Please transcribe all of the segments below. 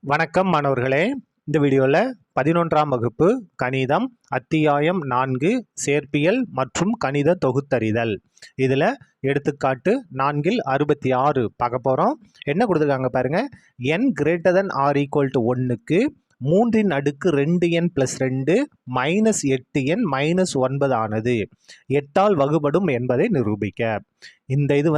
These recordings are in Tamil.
வணக்கம் மாணவர்களே. இந்த வீடியோவில் 11ஆம் வகுப்பு கணிதம் அத்தியாயம் 4 சேர்ப்பியல் மற்றும் கணித தொகுத்தறிதல் இதில் எடுத்துக்காட்டு 4 66 பார்க்க போகிறோம். என்ன கொடுத்துருக்காங்க பாருங்க. n greater than or equal to 1க்கு 3 அடுக்கு 2n + 2 - 8n - 9 ஆனது 8ஆல் வகுபடும் என்பதை நிரூபிக்க. இந்த இது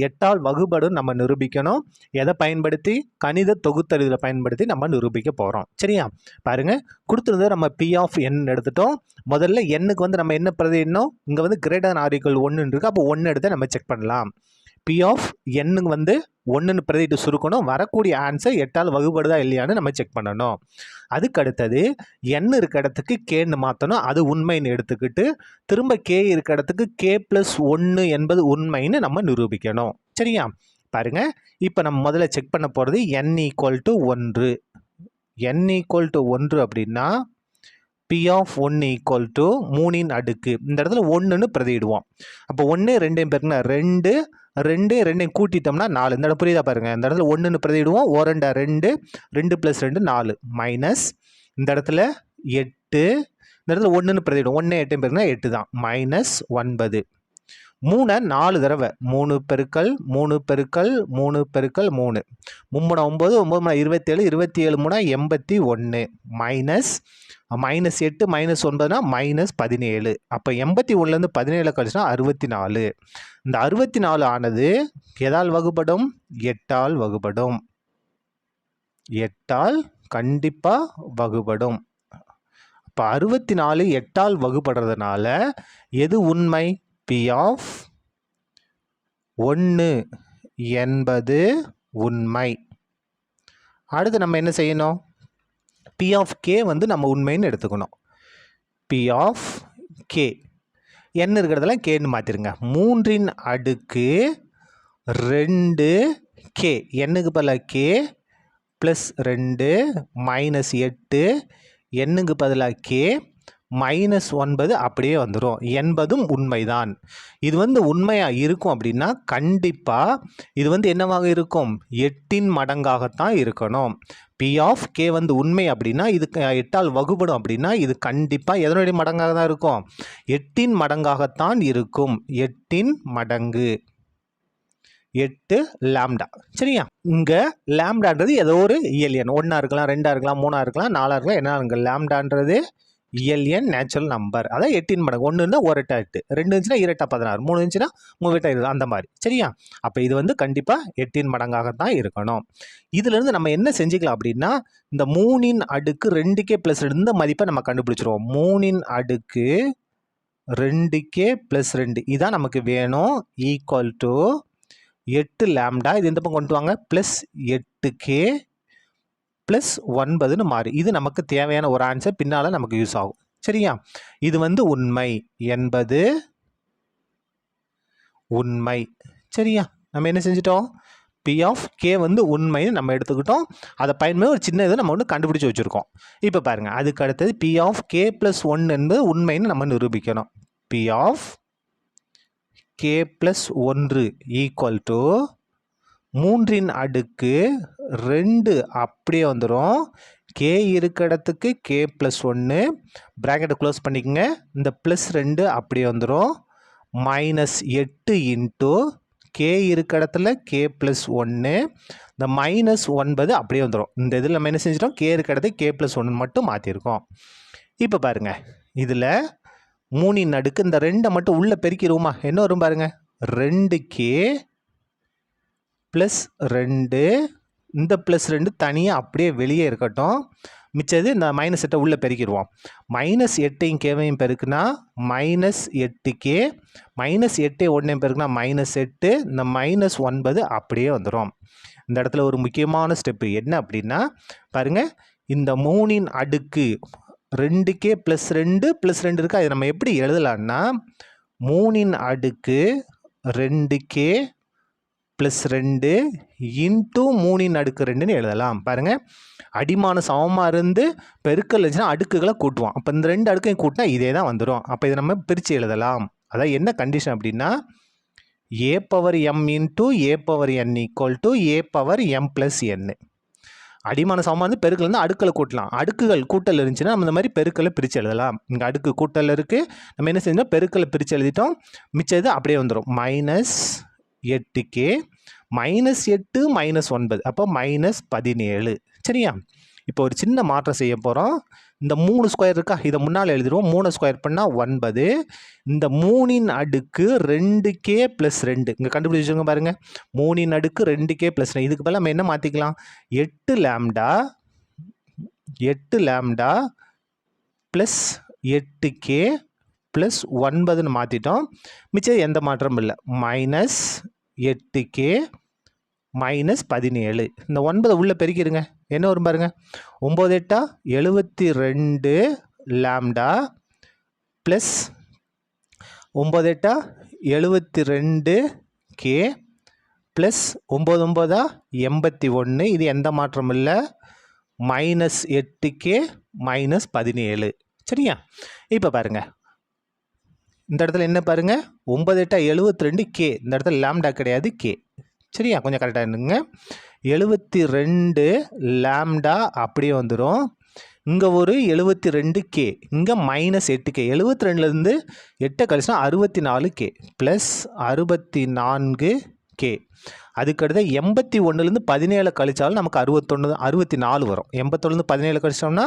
8ஆல் வகுபடும் நம்ம நிரூபிக்கணும். எதை பயன்படுத்தி? கணித தொகுத்தறிதலை பயன்படுத்தி நம்ம நிரூபிக்க போகிறோம். சரியா? பாருங்க, கொடுத்துருந்தது நம்ம P of n எடுத்துட்டோம். முதல்ல nக்கு நம்ம என்ன பிரதியிடணும்? இங்கே greater than or equal 1 இருக்கு. அப்போ 1 எடுத்து நம்ம செக் பண்ணலாம். P of n 1ன்னு பிரதிட்டு சுருக்கணும். வரக்கூடிய ஆன்சர் 8ஆல் வகுபடுதா இல்லையான்னு நம்ம செக் பண்ணணும். அதுக்கு அடுத்தது n இருக்க இடத்துக்கு kன்னு மாற்றணும். அது உண்மைன்னு எடுத்துக்கிட்டு திரும்ப k இருக்க இடத்துக்கு k + 1 என்பது உண்மைன்னு நம்ம நிரூபிக்கணும். சரியா? பாருங்க, இப்போ நம்ம முதல்ல செக் பண்ண போகிறது n = 1. n = 1 அப்படின்னா P of 1 = 3 அடுக்கு. இந்த இடத்துல 1ன்னு பிரதியிடுவோம். அப்போ 1 2 பேருக்குன்னா 2 2 2 கூட்டிட்டோம்னா 4. இந்த இடம் புரியுதா பாருங்க. இந்த இடத்துல 1ன்னு பிரதியிடுவோம். 2 2 2 + 2 4 மைனஸ் இந்த இடத்துல 8. இந்த இடத்துல 1ன்னு பிரதியிடும். 1 8 பேருக்குன்னா 8 தான். -9. 3 4 தடவை 3 பெருக்கல் 3 பெருக்கல் 3 பெருக்கல் 3 3 9 9 27 27 3 81 மைனஸ் -8 -9னா -17. அப்போ 81லேருந்து 17 கழிச்சுனா 64. இந்த 64 ஆனது எதால் வகுபடும்? 8ஆல் வகுபடும். 8ஆல் கண்டிப்பாக வகுபடும். அப்போ 64 8ஆல் வகுபடுறதுனால எது உண்மை? P of 1 என்பது உண்மை. அடுத்து நம்ம என்ன செய்யணும்? P of k நம்ம உண்மைன்னு எடுத்துக்கணும். P of k n இருக்கிறதெல்லாம் kன்னு மாற்றிருங்க. 3 அடுக்கு 2k nக்கு பதிலாக k +2 -8 nக்கு பதிலாக k -9 அப்படியே வந்துடும். என்பதும் உண்மைதான். இது உண்மையாக இருக்கும் அப்படின்னா கண்டிப்பாக இது என்னவாக இருக்கும்? 8ன் மடங்காகத்தான் இருக்கணும். P of k உண்மை அப்படின்னா இது 8ஆல் வகுபடும் அப்படின்னா இது கண்டிப்பாக எதனுடைய மடங்காக தான் இருக்கும்? 8ன் மடங்காகத்தான் இருக்கும். 8ன் மடங்கு 8 லாம்டா. சரியா? இங்கே லாம்டான்றது ஏதோ ஒரு இயல் எண். 1ஆ இருக்கலாம், 2ஆ இருக்கலாம், 3ஆ இருக்கலாம், 4ஆ இருக்கலாம். என்ன இங்கே லாம்டான்றது இயல் எண், நேச்சுரல் நம்பர். அதான் 8ன் மடங்கு. 1ன்னா 1 8 8, 2 இருந்துச்சுன்னா 2 8 16, 3 இருந்துச்சுன்னா 3 8 20, அந்த மாதிரி. சரியா? அப்போ இது கண்டிப்பாக 8ன் மடங்காகத்தான் இருக்கணும். இதுலேருந்து நம்ம என்ன செஞ்சுக்கலாம் அப்படின்னா இந்த 3ன் அடுக்கு 2k + 2 இந்த மதிப்பை நம்ம கண்டுபிடிச்சிருவோம். 3ன் அடுக்கு 2k + 2 இதான் நமக்கு வேணும். = 8 லாம்டா. இது இந்த பக்கம் கொண்டு வாங்க. +8k + 9ன்னு மாறி. இது நமக்கு தேவையான ஒரு ஆன்சர். பின்னால் நமக்கு யூஸ் ஆகும். சரியா? இது உண்மை என்பது உண்மை. சரியா? நம்ம என்ன செஞ்சிட்டோம்? P of k உண்மைன்னு நம்ம எடுத்துக்கிட்டோம். அதை பயன்படுத்தி ஒரு சின்ன இதை நம்ம கண்டுபிடிச்சி வச்சுருக்கோம். இப்போ பாருங்கள், அதுக்கு அடுத்தது P of k + 1 என்பது உண்மைன்னு நம்ம நிரூபிக்கணும். P of k + 1 = 3ன் அடுக்கு 2 அப்படியே வந்துடும். k இருக்க இடத்துக்கு k + 1 ப்ராக்கெட்டை க்ளோஸ் பண்ணிக்கோங்க. இந்த +2 அப்படியே வந்துடும். -8 இன்ட்டு k இருக்க இடத்துல k + 1 இந்த -9 அப்படியே வந்துடும். இந்த இதில் நம்ம என்ன செஞ்சிட்டோம்? k இருக்க இடத்துக்கு k + 1 மட்டும் மாற்றிருக்கோம். இப்போ பாருங்கள், இதில் 3ன் அடுக்கு இந்த 2 மட்டும் உள்ளே பெருக்கிடுவோமா? என்ன வரும் பாருங்கள். 2k +2 இந்த +2 தனியாக அப்படியே வெளியே இருக்கட்டும். மிச்சது இந்த -8 உள்ளே பெருக்கிடுவோம். -8யும் கேவையும் பெருக்குனா -8k, -8 1 பெருக்குனா -8, இந்த -9 அப்படியே வந்துடும். இந்த இடத்துல ஒரு முக்கியமான ஸ்டெப்பு என்ன அப்படின்னா பாருங்கள், இந்த 3ன் அடுக்கு 2k +2 +2 இருக்குது. அதை நம்ம எப்படி எழுதலான்னா 3ன் அடுக்கு 2k +2 இன்ட்டு 3ன் அடுக்கு 2ன்னு எழுதலாம். பாருங்கள், அடிமான சமமாக இருந்து பெருக்கல் இருந்துச்சுன்னா அடுக்குகளை கூட்டுவோம். அப்போ இந்த 2 அடுக்கையும் கூட்டினா இதே தான் வந்துடும். அப்போ இதை நம்ம பிரித்து எழுதலாம். அதான் என்ன கண்டிஷன் அப்படின்னா a⁻m × a⁻n = a⁻m + n. அடிமான சமமாக வந்து பெருக்கல் வந்து அடுக்கில் கூட்டலாம். அடுக்குகள் கூட்டல் இருந்துச்சுன்னா நம்ம இந்த மாதிரி பெருக்கலை பிரித்து எழுதலாம். இங்கே அடுக்கு கூட்டல் இருக்குது, நம்ம என்ன செஞ்சோம் பெருக்கலை பிரித்து எழுதிட்டோம். மிச்சது அப்படியே வந்துடும் -8k -8 -9 அப்போ -17. சரியா? இப்போ ஒரு சின்ன மாற்றம் செய்ய போகிறோம். இந்த 3 ஸ்கொயர் இருக்கா, இதை முன்னால் எழுதிடுவோம். 3 ஸ்கொயர் பண்ணால் 9. இந்த 3ன் அடுக்கு 2k + 2 இங்கே கண்டுபிடிச்சிங்க பாருங்கள். 3ன் அடுக்கு 2k + 2 இதுக்கு பதிலாக நம்ம என்ன மாற்றிக்கலாம், 8 லாம்டா + 8k + 9ன்னு மாற்றிட்டோம். மிச்சம் எந்த மாற்றமும் இல்லை. -8k -17. இந்த 9 உள்ளே பெருக்கிடுங்க, என்ன வரும் பாருங்க. 9 8 72 லாம்டா ப்ளஸ் 9 8 72k ப்ளஸ் 9 9 81. இது எந்த மாற்றமும் இல்லை. -8k -17. சரியா? இப்போ பாருங்க, இந்த இடத்துல என்ன பாருங்க, 9 8 72k, இந்த இடத்துல லாம்டா கிடையாது, கே. சரியா? கொஞ்சம் கரெக்டாக இருந்துங்க. 72 லாம்டா அப்படியே வந்துடும். இங்கே ஒரு 72k, இங்கே -8k. 72லேருந்து 8 கழிச்சுனா 64k plus 64k. அதுக்கடுத்து 81லேருந்து 17 கழிச்சாலும் நமக்கு 64 வரும். 81லேருந்து 17 கழிச்சோம்னா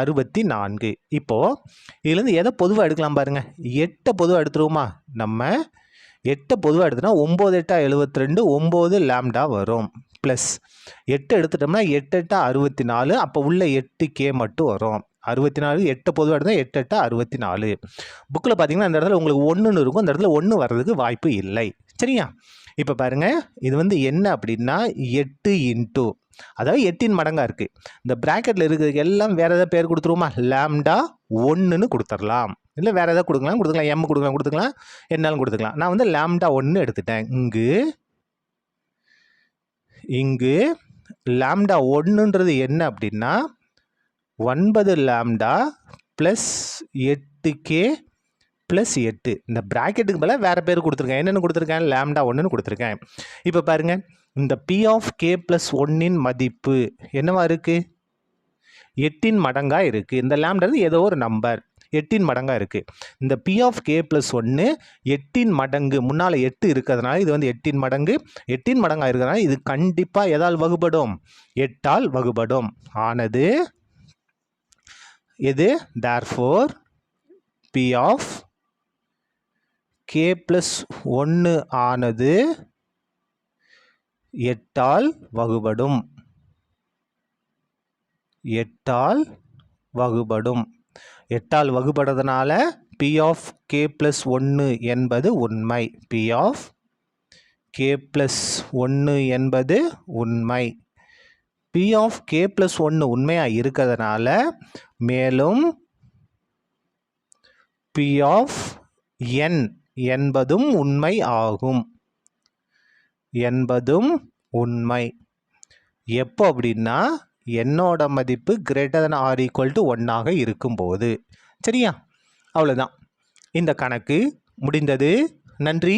64. இப்போது இதுலேருந்து எதை பொதுவாக எடுக்கலாம் பாருங்கள். 8 பொதுவாக எடுத்துருவோமா? நம்ம 8 பொதுவாக எடுத்துனா 9 8 72, 9 லாம்டா வரும். ப்ளஸ் 8 எடுத்துட்டோம்னா 8 8 64, அப்போ உள்ள 8k மட்டும் வரும். 64 8 பொதுவாக எடுத்தால் 8 8 64. புக்கில் பார்த்தீங்கன்னா இந்த இடத்துல உங்களுக்கு 1ன்னு இருக்கும், இந்த இடத்துல 1 வர்றதுக்கு வாய்ப்பு இல்லை. சரியா? இப்போ பாருங்கள், இது வந்து என்ன அப்படின்னா 8 இன்ட்டு, அதாவது 8ன் மடங்காக இருக்குது. இந்த ப்ராக்கெட்டில் இருக்கிறதுக்கு எல்லாம் வேறு ஏதாவது பேர் கொடுத்துருவோமா? லாம்டா 1ன்னு கொடுத்துடலாம். இல்லை வேறு எதாவது கொடுத்துக்கலாம், எம் கொடுத்துக்கலாம், என்னாலும் கொடுத்துக்கலாம். நான் வந்து லாம்டா 1 எடுத்துட்டேன். இங்கு லாம்டா 1ன்றது என்ன அப்படின்னா 9 லாம்டா ப்ளஸ் 8k ப்ளஸ் 8. இந்த ப்ராக்கெட்டுக்கு மேலே வேறு பேர் கொடுத்துருக்கேன். என்னென்னு கொடுத்துருக்கேன்? லாம்டா 1ன்னு கொடுத்துருக்கேன். இப்போ பாருங்கள், இந்த p ஆஃப் k + 1ன் மதிப்பு என்னவா இருக்குது? 8ன் மடங்காக இருக்குது. இந்த லாம்டாது ஏதோ ஒரு நம்பர் 8ன் மடங்காக இருக்குது. இந்த p ஆஃப் k + 1 8ன் மடங்கு, முன்னால் 8 இருக்கிறதுனால இது வந்து 8ன் மடங்கு. 8ன் மடங்காக இருக்கிறதுனால இது கண்டிப்பாக எதால் வகுப்படும்? 8ஆல் வகுப்படும். ஆனது எது? therefore p ஆஃப் k + 1 ஆனது 8ஆல் வகுப்படும். 8ஆல் வகுப்படும். 8ஆல் வகுப்படுறதுனால p ஆஃப் k + 1 என்பது உண்மை. p ஆஃப் k + 1 என்பது உண்மை. p ஆஃப் k + 1 உண்மையாக இருக்கிறதுனால மேலும் p ஆஃப் n என்பதும் உண்மை ஆகும். என்பதும் உண்மை. எப்போ அப்படின்னா என்னோட மதிப்பு > 1 இருக்கும்போது. சரியா? அவ்வளோதான். இந்த கணக்கு முடிந்தது. நன்றி.